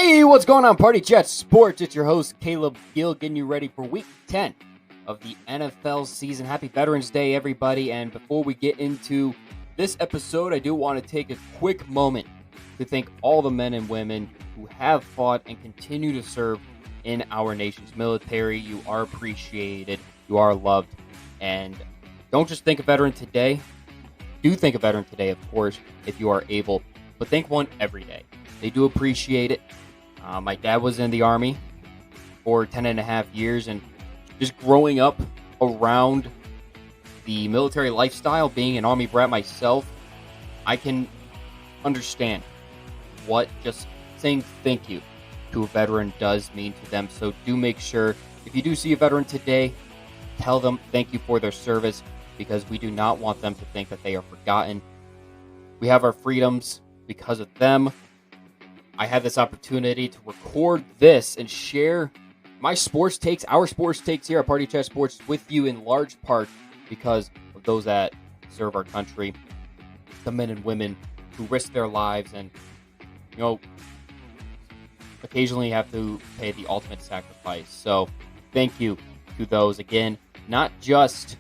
Hey, what's going on, Party Chat Sports? It's your host, Caleb Gill, getting you ready for Week 10 of the NFL season. Happy Veterans Day, everybody. And before we get into this episode, I do want to take a quick moment to thank all the men and women who have fought and continue to serve in our nation's military. You are appreciated. You are loved. And don't just think of Veteran Today. Do think of Veteran Today, of course, if you are able. But think one every day. They do appreciate it. My dad was in the Army for 10 and a half years, and just growing up around the military lifestyle, being an Army brat myself, I can understand what just saying thank you to a veteran does mean to them. So do make sure, if you do see a veteran today, tell them thank you for their service, because we do not want them to think that they are forgotten. We have our freedoms because of them. I had this opportunity to record this and share my sports takes, our sports takes here at Party Chat Sports with you, in large part because of those that serve our country, the men and women who risk their lives and, occasionally have to pay the ultimate sacrifice. So thank you to those, again, not just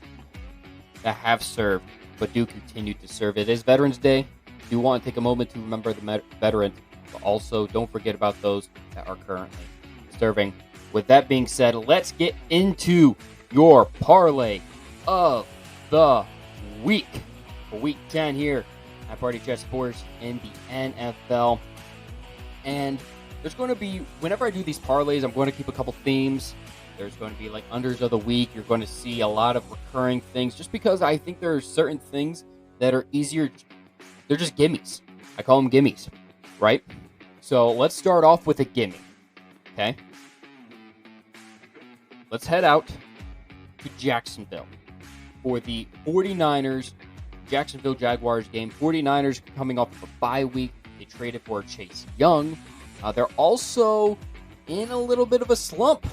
that have served, but do continue to serve. It is Veterans Day. Do want to take a moment to remember the veterans, but also don't forget about those that are currently serving. With that being said, let's get into your parlay of the week for Week 10 here at Party Chat Sports in the NFL. And there's going to be, whenever I do these parlays, I'm going to keep a couple themes. There's going to be like unders of the week. You're going to see a lot of recurring things, just because I think there are certain things that are easier. They're just gimmies. I call them gimmies, right? So let's start off with a gimme, okay? Let's head out to Jacksonville for the 49ers, Jacksonville Jaguars game. 49ers coming off of a bye week. They traded for Chase Young. They're also in a little bit of a slump.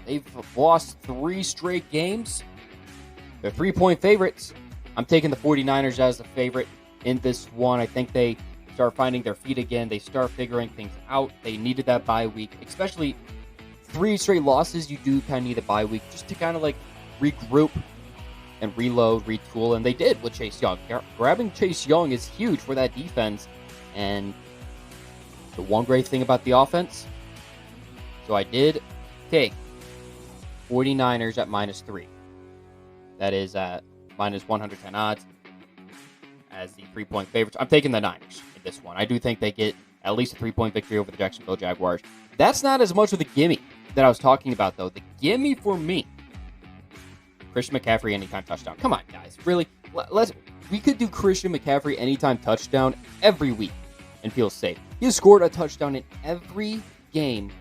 They've lost 3 straight games. They're 3-point favorites. I'm taking the 49ers as the favorite in this one. I think they start finding their feet again. They start figuring things out. They needed that bye week, especially 3 straight losses. You do kind of need a bye week just to kind of like regroup and reload, retool, and they did with Chase Young. Grabbing Chase Young is huge for that defense. And the one great thing about the offense, so I did take 49ers at -3. That is at minus 110 odds as the 3-point favorites. I'm taking the Niners in this one. I do think they get at least a 3-point victory over the Jacksonville Jaguars. That's not as much of the gimme that I was talking about, though. The gimme for me, Christian McCaffrey anytime touchdown. Come on, guys. Really? We could do Christian McCaffrey anytime touchdown every week and feel safe. He has scored a touchdown in every game.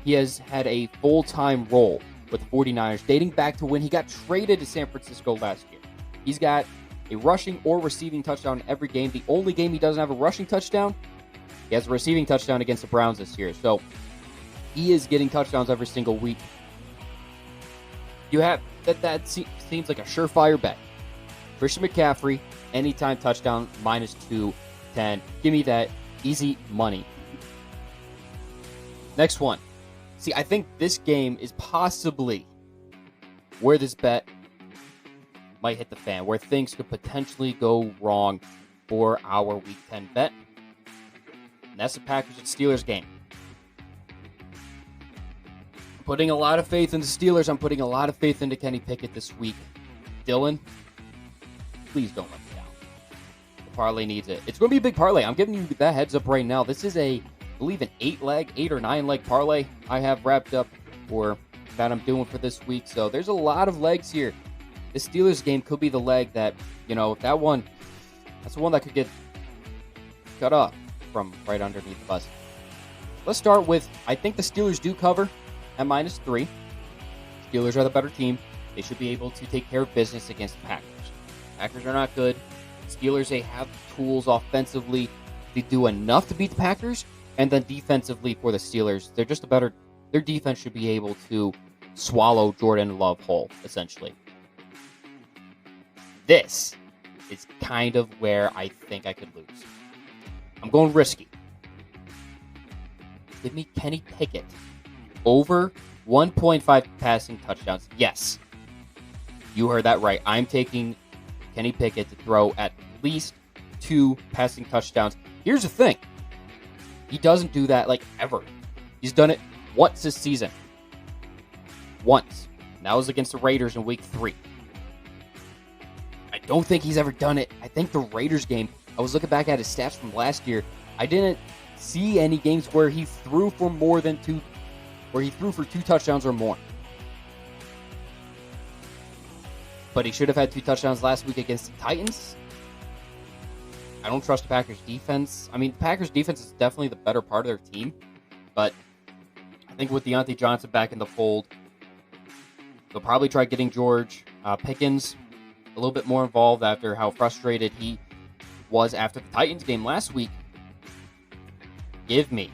He has had a full-time role with the 49ers dating back to when he got traded to San Francisco last year. He's got a rushing or receiving touchdown in every game. The only game he doesn't have a rushing touchdown, he has a receiving touchdown against the Browns this year. So he is getting touchdowns every single week. You have that seems like a surefire bet. Christian McCaffrey, anytime touchdown, -210. Give me that easy money. Next one. See, I think this game is possibly where this bet might hit the fan, where things could potentially go wrong for our Week 10 bet. And that's the Packers and Steelers game. I'm putting a lot of faith in the Steelers. I'm putting a lot of faith into Kenny Pickett this week. Dylan, please don't let me down. The parlay needs it. It's going to be a big parlay. I'm giving you that heads up right now. This is I believe an 8 or 9 leg parlay I have wrapped up for that I'm doing for this week. So there's a lot of legs here. The Steelers game could be the leg that, if that one, that's the one that could get cut off from right underneath the bus. Let's start with, I think the Steelers do cover at -3. Steelers are the better team. They should be able to take care of business against the Packers. Packers are not good. Steelers, they have tools offensively to do enough to beat the Packers. And then defensively for the Steelers, they're just their defense should be able to swallow Jordan Love whole, essentially. This is kind of where I think I could lose. I'm going risky. Give me Kenny Pickett over 1.5 passing touchdowns. Yes, you heard that right. I'm taking Kenny Pickett to throw at least 2 passing touchdowns. Here's the thing. He doesn't do that like ever. He's done it once this season. Once. And that was against the Raiders in week 3. I don't think he's ever done it. I think the Raiders game, I was looking back at his stats from last year. I didn't see any games where he threw for more than 2, where he threw for 2 touchdowns or more. But he should have had 2 touchdowns last week against the Titans. I don't trust the Packers defense. I mean, the Packers defense is definitely the better part of their team. But I think with Deontay Johnson back in the fold, they'll probably try getting George Pickens a little bit more involved after how frustrated he was after the Titans game last week. Give me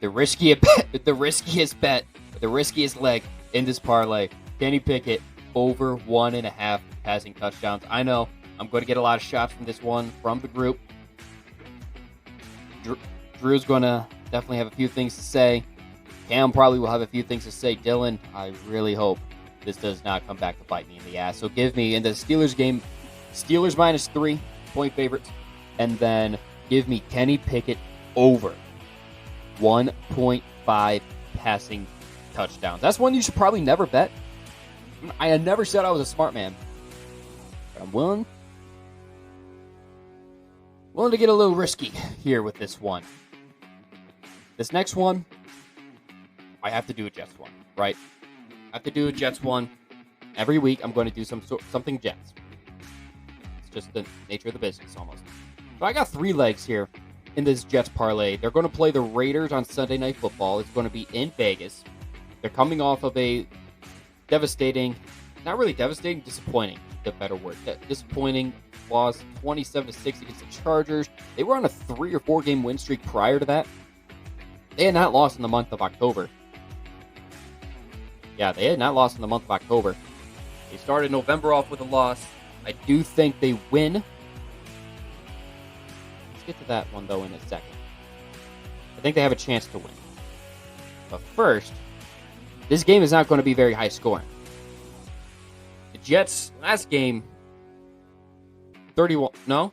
the riskiest bet, the riskiest leg in this parlay. Kenny Pickett over 1.5 passing touchdowns. I know I'm going to get a lot of shots from this one from the group. Drew's going to definitely have a few things to say. Cam probably will have a few things to say. Dylan, I really hope this does not come back to bite me in the ass. So give me, in the Steelers game, Steelers -3 point favorites. And then give me Kenny Pickett over 1.5 passing touchdowns. That's one you should probably never bet. I had never said I was a smart man. But I'm willing to get a little risky here with this one. This next one, I have to do a Jets one, right? I have to do a Jets one. Every week, I'm going to do something Jets. It's just the nature of the business, almost. So I got 3 legs here in this Jets parlay. They're going to play the Raiders on Sunday Night Football. It's going to be in Vegas. They're coming off of a devastating, not really devastating, disappointing, the better word. Disappointing loss, 27-6 against the Chargers. They were on a 3 or 4 game win streak prior to that. They had not lost in the month of October. Yeah, they had not lost in the month of October. They started November off with a loss. I do think they win. Let's get to that one, though, in a second. I think they have a chance to win. But first, this game is not going to be very high scoring. The Jets, last game, 31. No,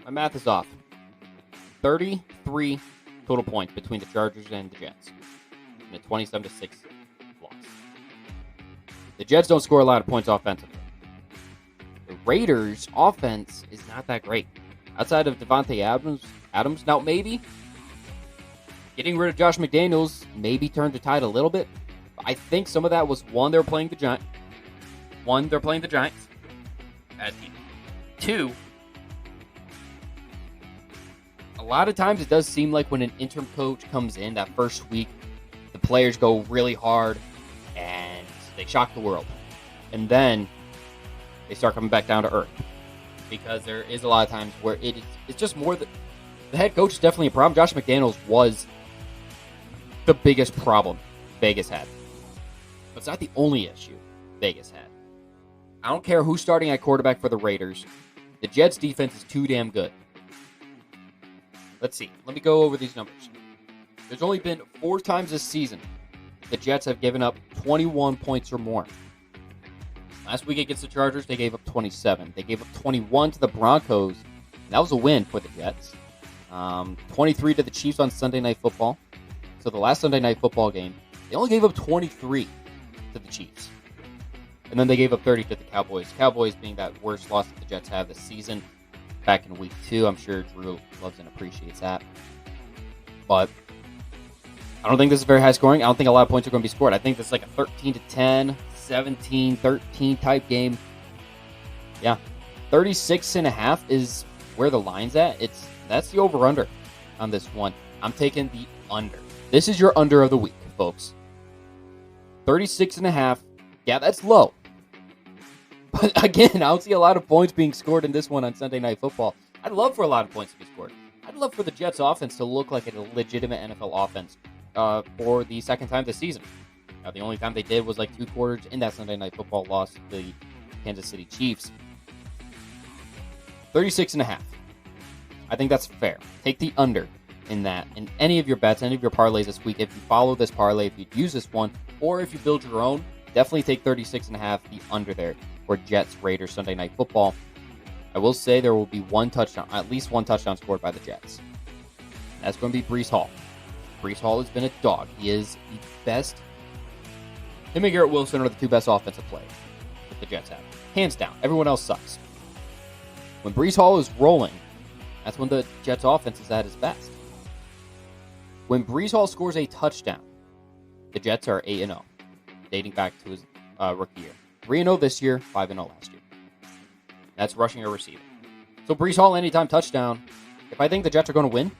my math is off. 33 total points between the Chargers and the Jets. And a 27-6 loss. The Jets don't score a lot of points offensively. The Raiders' offense is not that great. Outside of Devontae Adams, now maybe getting rid of Josh McDaniels maybe turned the tide a little bit. I think some of that was, one, they're playing the Giants. Bad team. 2, a lot of times it does seem like when an interim coach comes in that first week, the players go really hard and they shock the world. And then they start coming back down to earth. Because there is a lot of times where it's just more that the head coach is definitely a problem. Josh McDaniels was the biggest problem Vegas had. But it's not the only issue Vegas had. I don't care who's starting at quarterback for the Raiders. The Jets' defense is too damn good. Let's see. Let me go over these numbers. There's only been 4 times this season the Jets have given up 21 points or more. Last week against the Chargers, they gave up 27. They gave up 21 to the Broncos. And that was a win for the Jets. 23 to the Chiefs on Sunday Night Football. So the last Sunday Night Football game, they only gave up 23 to the Chiefs. And then they gave up 30 to the Cowboys. Cowboys being that worst loss that the Jets have this season. Back in week 2, I'm sure Drew loves and appreciates that. But I don't think this is very high scoring. I don't think a lot of points are going to be scored. I think this is like a 13-10, 17-13 type game. Yeah. 36.5 is where the line's at. That's the over-under on this one. I'm taking the under. This is your under of the week, folks. 36.5. Yeah, that's low. But again, I don't see a lot of points being scored in this one on Sunday Night Football. I'd love for a lot of points to be scored. I'd love for the Jets offense to look like a legitimate NFL offense for the second time this season. Now, the only time they did was like 2 quarters in that Sunday Night Football loss to the Kansas City Chiefs. 36.5. I think that's fair. Take the under. in any of your bets, any of your parlays this week. If you follow this parlay, if you use this one, or if you build your own, definitely take 36.5, the under there for Jets Raiders Sunday Night Football. I will say there will be at least one touchdown scored by the Jets. That's going to be Breece Hall. Breece Hall has been a dog. He is the best. Him and Garrett Wilson are the two best offensive players that the Jets have. Hands down. Everyone else sucks. When Breece Hall is rolling, that's when the Jets offense is at its best. When Breece Hall scores a touchdown, the Jets are 8-0, dating back to his rookie year. 3-0 this year, 5-0 last year. That's rushing or receiving. So Breece Hall, anytime touchdown, if I think the Jets are going to win,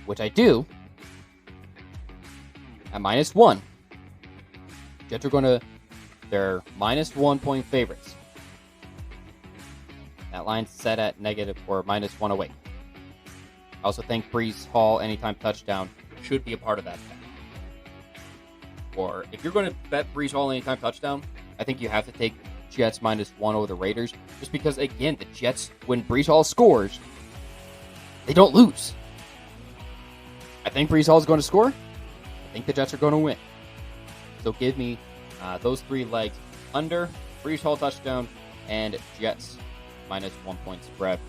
which I do, at -1, Jets are they're -1 point favorites. That line's set at negative or -1 away. I also think Breece Hall, anytime touchdown, should be a part of that bet. Or if you're going to bet Breece Hall anytime touchdown, I think you have to take Jets -1 over the Raiders. Just because, again, the Jets, when Breece Hall scores, they don't lose. I think Breece Hall is going to score. I think the Jets are going to win. So give me those three legs: under, Breece Hall touchdown, and Jets -1 point spread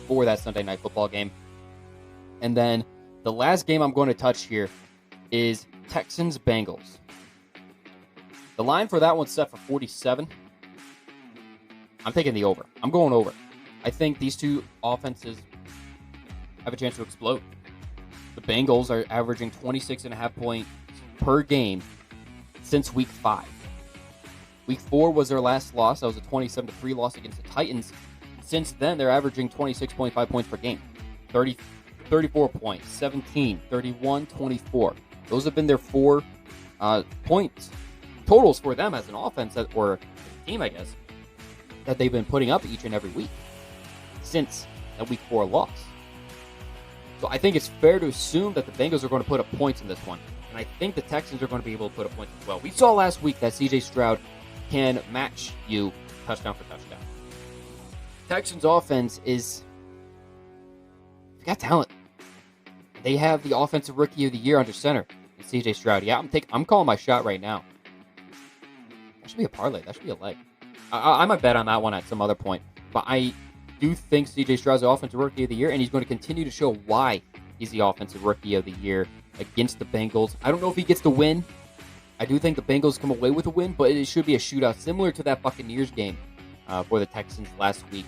for that Sunday Night Football game. And then the last game I'm going to touch here is Texans-Bengals. The line for that one's set for 47. I'm taking the over. I'm going over. I think these two offenses have a chance to explode. The Bengals are averaging 26.5 points per game since week 5. Week 4 was their last loss. That was a 27-3 loss against the Titans. Since then, they're averaging 26.5 points per game. 34 points, 17, 31, 24. Those have been their 4 points totals for them as an offense, or a team, I guess, that they've been putting up each and every week since that week 4 loss. So I think it's fair to assume that the Bengals are going to put up points in this one. And I think the Texans are going to be able to put up points as well. We saw last week that C.J. Stroud can match you touchdown for touchdown. Texans offense they got talent. They have the offensive rookie of the year under center in C.J. Stroud. Yeah, I'm calling my shot right now. That should be a parlay. That should be a leg. I might bet on that one at some other point. But I do think C.J. Stroud's the offensive rookie of the year, and he's going to continue to show why he's the offensive rookie of the year against the Bengals. I don't know if he gets the win. I do think the Bengals come away with a win, but it should be a shootout similar to that Buccaneers game for the Texans last week.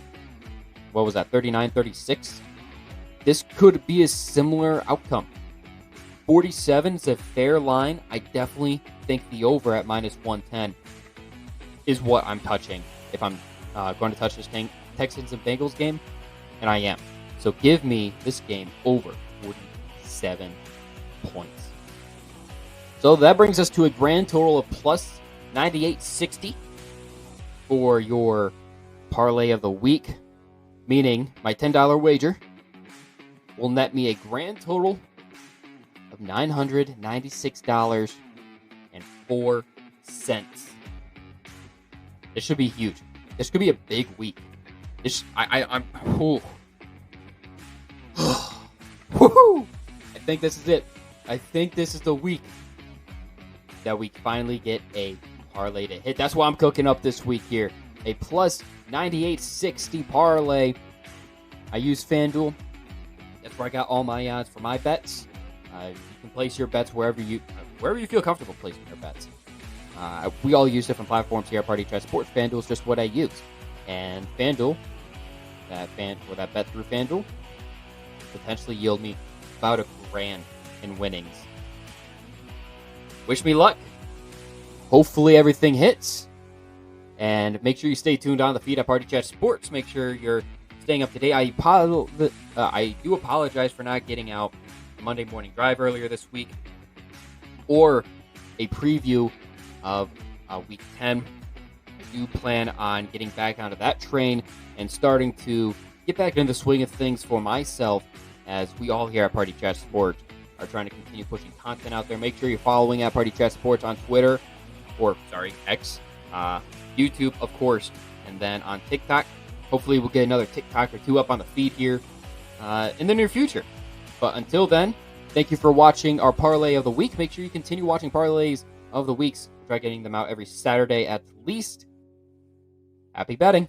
What was that, 39-36? This could be a similar outcome. 47 is a fair line. I definitely think the over at -110 is what I'm touching if I'm going to touch this Texans and Bengals game, and I am. So give me this game over 47 points. So that brings us to a grand total of plus 98.60 for your parlay of the week, meaning my $10 wager will net me a grand total of $996.04. This should be huge. This could be a big week. I'm woohoo! I think this is it. I think this is the week that we finally get a parlay to hit. That's why I'm cooking up this week here. A plus 98.60 parlay. I use FanDuel. That's where I got all my odds for my bets. You can place your bets wherever you feel comfortable placing your bets. We all use different platforms here at Party Chat Sports. FanDuel is just what I use. And FanDuel, that bet through FanDuel, potentially yield me about $1,000 in winnings. Wish me luck. Hopefully everything hits. And make sure you stay tuned on the feed at Party Chat Sports. Make sure you're staying up to date. I do apologize for not getting out the Monday morning drive earlier this week, or a preview of Week 10. I do plan on getting back onto that train and starting to get back into the swing of things for myself, as we all here at Party Chat Sports are trying to continue pushing content out there. Make sure you're following at Party Chat Sports on Twitter, X, YouTube, of course, and then on TikTok. Hopefully we'll get another TikTok or two up on the feed here in the near future. But until then, thank you for watching our parlay of the week. Make sure you continue watching parlays of the weeks. Try getting them out every Saturday at least. Happy betting.